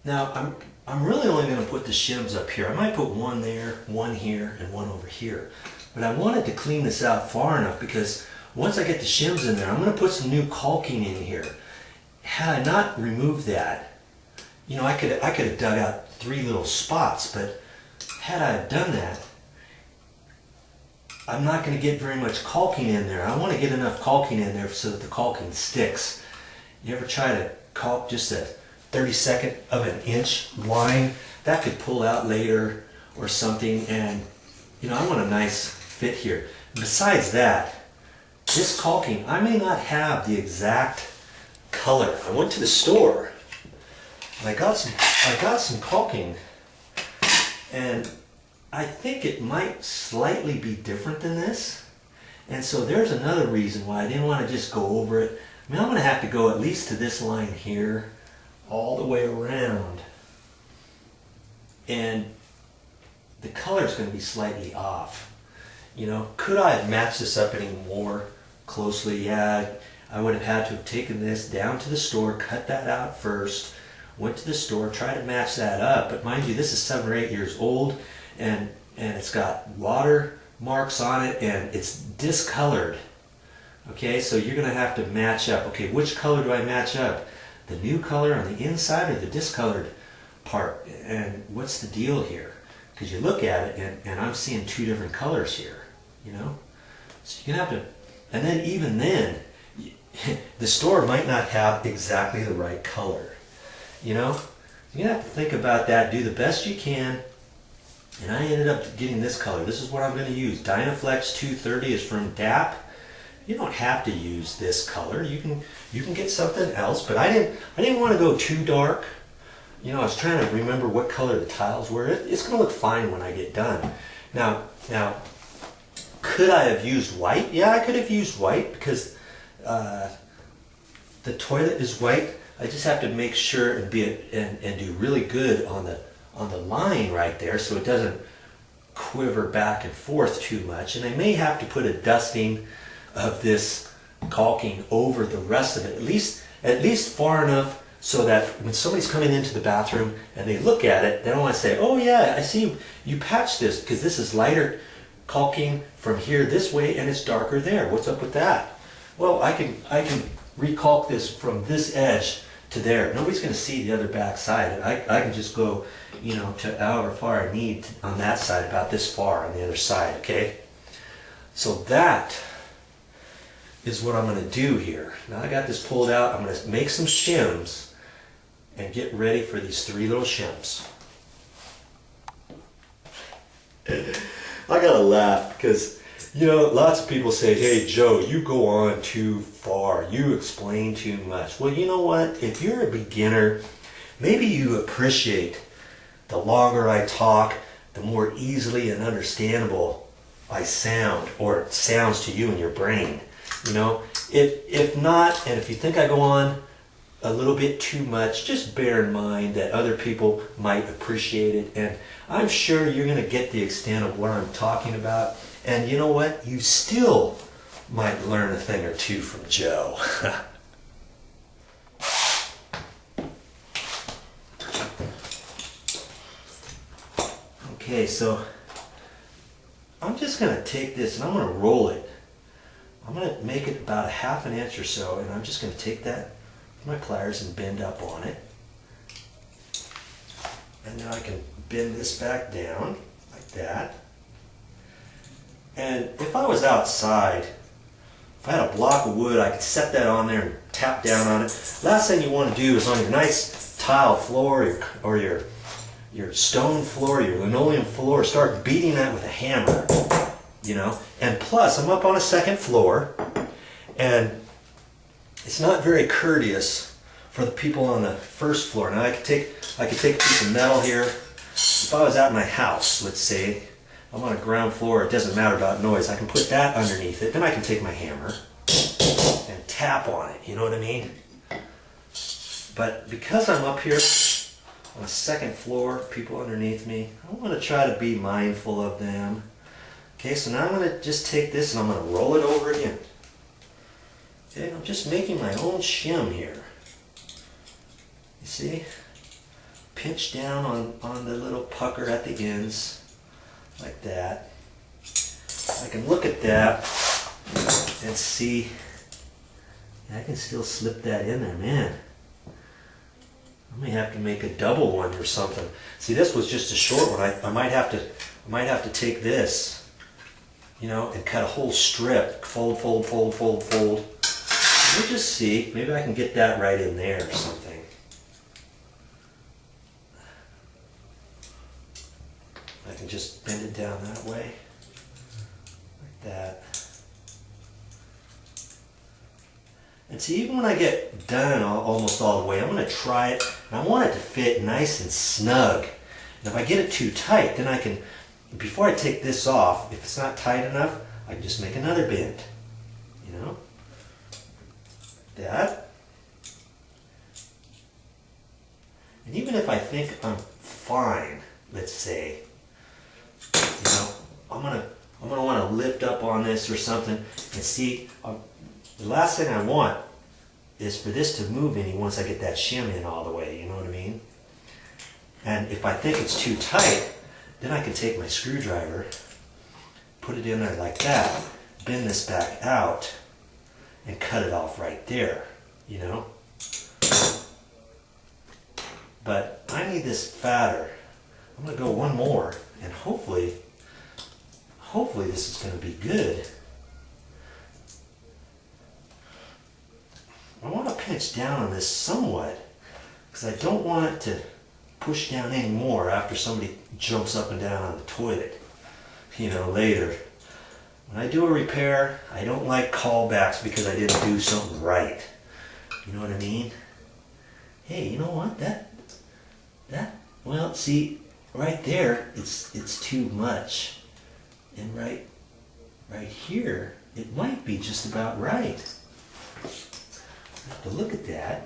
Now I'm really only going to put the shims up here. I might put one there, one here, and one over here. But I wanted to clean this out far enough because once I get the shims in there, I'm going to put some new caulking in here. Had I not removed that, you know, I could have dug out 3 little spots, but had I done that, I'm not going to get very much caulking in there. I want to get enough caulking in there so that the caulking sticks. You ever try to caulk just a 32nd of an inch line? That could pull out later or something, and you know, I want a nice fit here. Besides that, this caulking, I may not have the exact color. I went to the store and I got some caulking, and I think it might slightly be different than this. And so there's another reason why I didn't want to just go over it. I mean, I'm going to have to go at least to this line here, all the way around. And the color is going to be slightly off. You know, could I have matched this up any more closely? Yeah, I would have had to have taken this down to the store, cut that out first, went to the store, tried to match that up. But mind you, this is 7 or 8 years old, and it's got water marks on it, and it's discolored. Okay, so you're going to have to match up. Okay, which color do I match up? The new color on the inside or the discolored part? And what's the deal here? Because you look at it, and I'm seeing 2 different colors here, you know? So you're going to have to, and then even then, the store might not have exactly the right color, you know? You're going to have to think about that, do the best you can. And I ended up getting this color. This is what I'm going to use. Dynaflex 230 is from DAP. You don't have to use this color. You can get something else, but I didn't want to go too dark. You know, I was trying to remember what color the tiles were. It's going to look fine when I get done. Now, could I have used white? Yeah, I could have used white because the toilet is white. I just have to make sure and do really good on the line right there so it doesn't quiver back and forth too much. And I may have to put a dusting of this caulking over the rest of it, at least far enough so that when somebody's coming into the bathroom and they look at it, they don't want to say, oh yeah, I see you patched this because this is lighter caulking from here this way and it's darker there. What's up with that? Well, I can recalc this from this edge to there. Nobody's going to see the other back side. I can just go, you know, to however far I need on that side, about this far on the other side, okay? So that is what I'm going to do here. Now I got this pulled out. I'm going to make some shims and get ready for these 3 little shims. I gotta laugh because, you know, lots of people say, hey Joe, you go on too far, you explain too much. Well, you know what, if you're a beginner, maybe you appreciate the longer I talk, the more easily and understandable I sound, or it sounds to you in your brain. You know, if not, and if you think I go on a little bit too much, just bear in mind that other people might appreciate it, and I'm sure you're going to get the extent of what I'm talking about. And you know what? You still might learn a thing or two from Joe. Okay, so I'm just going to take this and I'm going to roll it. I'm going to make it about 1/2 inch or so, and I'm just going to take that with my pliers and bend up on it. And now I can bend this back down like that. And if I was outside, if I had a block of wood, I could set that on there and tap down on it. Last thing you want to do is on your nice tile floor or your stone floor, your linoleum floor, start beating that with a hammer, you know. And plus, I'm up on a 2nd floor, and it's not very courteous for the people on the 1st floor. Now I could take a piece of metal here. If I was out in my house, let's say, I'm on a ground floor, it doesn't matter about noise, I can put that underneath it, then I can take my hammer and tap on it, you know what I mean? But because I'm up here on a 2nd floor, people underneath me, I want to try to be mindful of them. Okay, so now I'm going to just take this and I'm going to roll it over again. Okay, I'm just making my own shim here. You see? pinch down on the little pucker at the ends, like that. I can look at that and see, I can still slip that in there, man. I may have to make a double one or something. See, this was just a short one. I might have to take this, you know, and cut a whole strip, fold, fold, fold, fold, fold. We'll just see. Maybe I can get that right in there or something. I can just bend it down that way, like that. And see, even when I get done almost all the way, I'm going to try it, and I want it to fit nice and snug. And if I get it too tight, then I can, before I take this off, if it's not tight enough, I can just make another bend, you know, that. And even if I think I'm fine, let's say, you know, I'm gonna want to lift up on this or something and see. The last thing I want is for this to move any once I get that shim in all the way, you know what I mean? And if I think it's too tight, then I can take my screwdriver, put it in there like that, bend this back out, and cut it off right there, you know? But I need this fatter. I'm going to go one more, and hopefully this is going to be good. I want to pinch down on this somewhat because I don't want it to push down any more after somebody jumps up and down on the toilet, you know, later. When I do a repair, I don't like callbacks because I didn't do something right. You know what I mean? Hey, you know what? Well, see, right there, it's too much. And right here, it might be just about right. I have to look at that.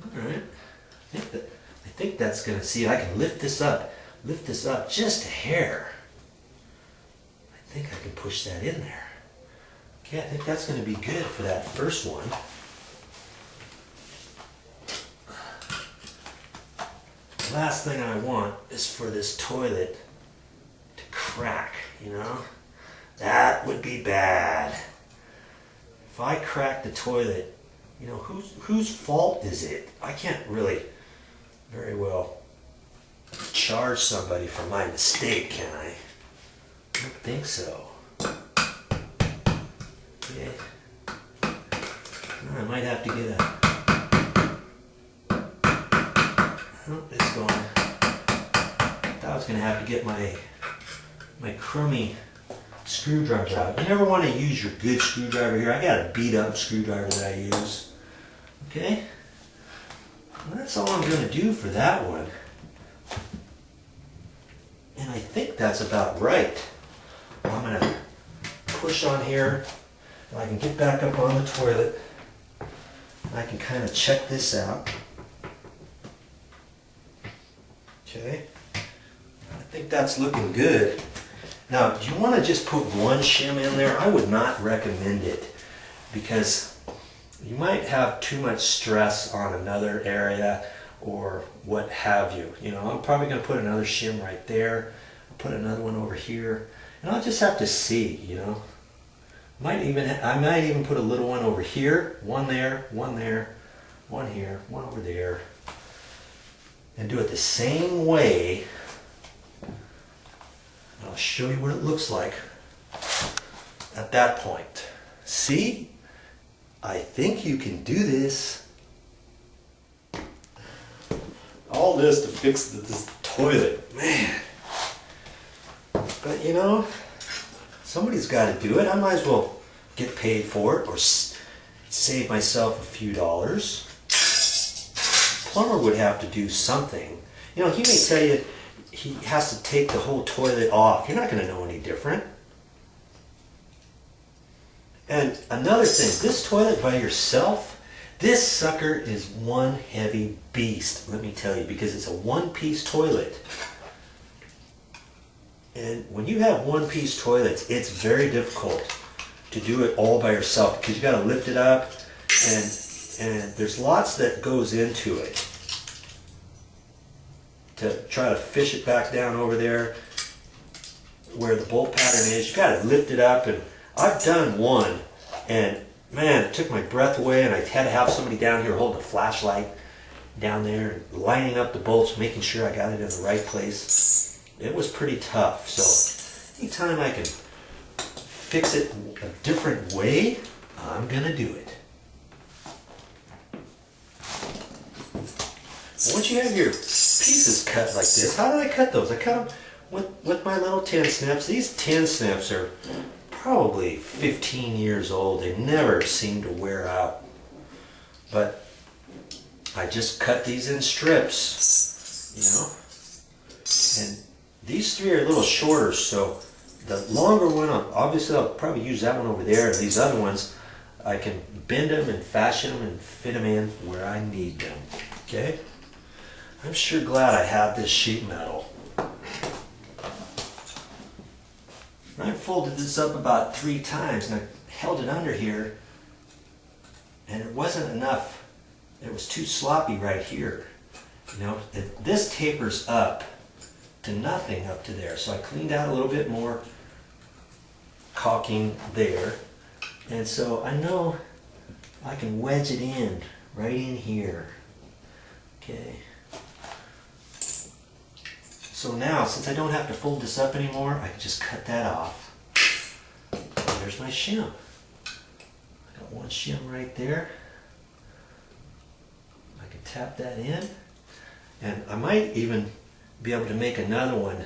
All right. I think that's going to, see, I can lift this up just a hair. I think I can push that in there. Okay, I think that's going to be good for that first one. The last thing I want is for this toilet to crack, you know? That would be bad. If I crack the toilet, you know, whose fault is it? I can't really very well charge somebody for my mistake, can I? I don't think so. Okay. I might have to get a... Oh, it's going. I was going to have to get my crummy screwdriver out. You never want to use your good screwdriver here. I got a beat up screwdriver that I use. Okay? Well, that's all I'm going to do for that one. And I think that's about right. I'm going to push on here, and I can get back up on the toilet. And I can kind of check this out. Okay? I think that's looking good. Now, do you want to just put one shim in there? I would not recommend it because you might have too much stress on another area or what have you. You know, I'm probably going to put another shim right there, put another one over here, and I'll just have to see, you know. I might even put a little one over here, one there, one there, one here, one over there, and do it the same way. I'll show you what it looks like at that point. See? I think you can do this. All this to fix this toilet. Man. But you know, somebody's got to do it. I might as well get paid for it or save myself a few dollars. Plumber would have to do something. You know, he may tell you he has to take the whole toilet off. You're not going to know any different. And another thing, this toilet by yourself, this sucker is one heavy beast, let me tell you, because it's a one-piece toilet. And when you have one-piece toilets, it's very difficult to do it all by yourself because you got to lift it up, and there's lots that goes into it. to try to fish it back down over there where the bolt pattern is. You got to lift it up, and I've done one, and man, it took my breath away, and I had to have somebody down here holding a flashlight down there, lining up the bolts, making sure I got it in the right place. It was pretty tough. So anytime I can fix it a different way, I'm gonna do it. Once you have your pieces cut like this, how did I cut those? I cut them with my little tin snips. These tin snips are probably 15 years old. They never seem to wear out. But I just cut these in strips, you know. And these three are a little shorter, so the longer one, obviously I'll probably use that one over there, and these other ones, I can bend them and fashion them and fit them in where I need them, okay? I'm sure glad I have this sheet metal. I folded this up about 3 times, and I held it under here, and it wasn't enough. It was too sloppy right here. You know, this tapers up to nothing up to there. So I cleaned out a little bit more caulking there. And so I know I can wedge it in right in here. Okay. So now, since I don't have to fold this up anymore, I can just cut that off. And there's my shim. I got one shim right there. I can tap that in. And I might even be able to make another one.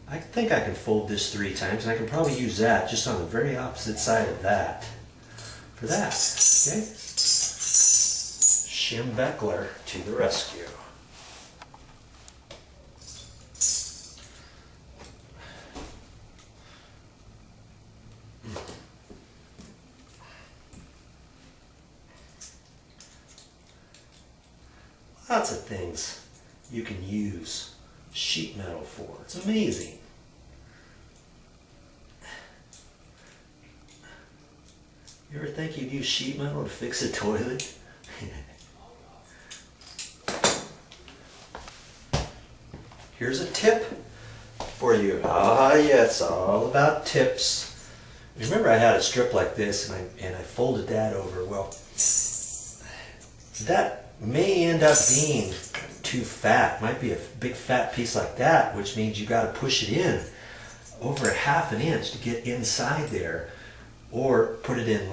I think I can fold this 3 times, and I can probably use that just on the very opposite side of that for that. Okay? Shim Beckler to the rescue. Lots of things you can use sheet metal for. It's amazing. You ever think you'd use sheet metal to fix a toilet? Here's a tip for you. Ah, yeah, it's all about tips. Remember, I had a strip like this, and I folded that over. Well, that may end up being too fat. Might be a big fat piece like that, which means you got to push it in over 1/2 inch to get inside there, or put it in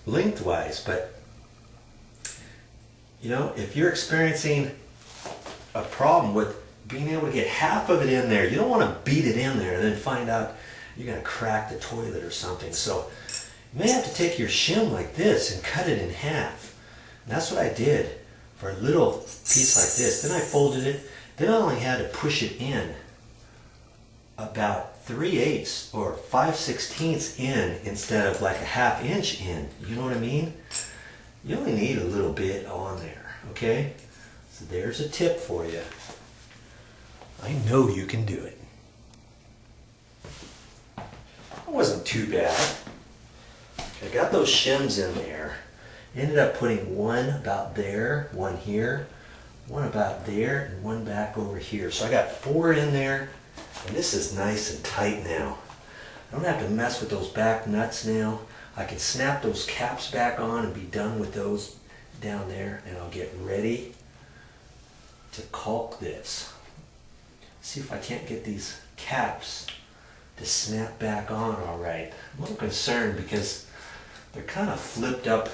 lengthwise. But you know, if you're experiencing a problem with being able to get half of it in there, you don't want to beat it in there and then find out you're going to crack the toilet or something. So you may have to take your shim like this and cut it in half. And that's what I did for a little piece like this. Then I folded it. Then I only had to push it in about 3/8 or 5/16 in instead of like a 1/2 inch in. You know what I mean? You only need a little bit on there, okay? So there's a tip for you. I know you can do it. It wasn't too bad. I got those shims in there. Ended up putting one about there, one here, one about there, and one back over here. So I got 4 in there, and this is nice and tight now. I don't have to mess with those back nuts now. I can snap those caps back on and be done with those down there, and I'll get ready to caulk this. See if I can't get these caps to snap back on all right. I'm a little concerned because they're kind of flipped up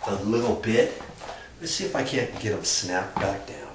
a little bit. Let's see if I can't get them snapped back down.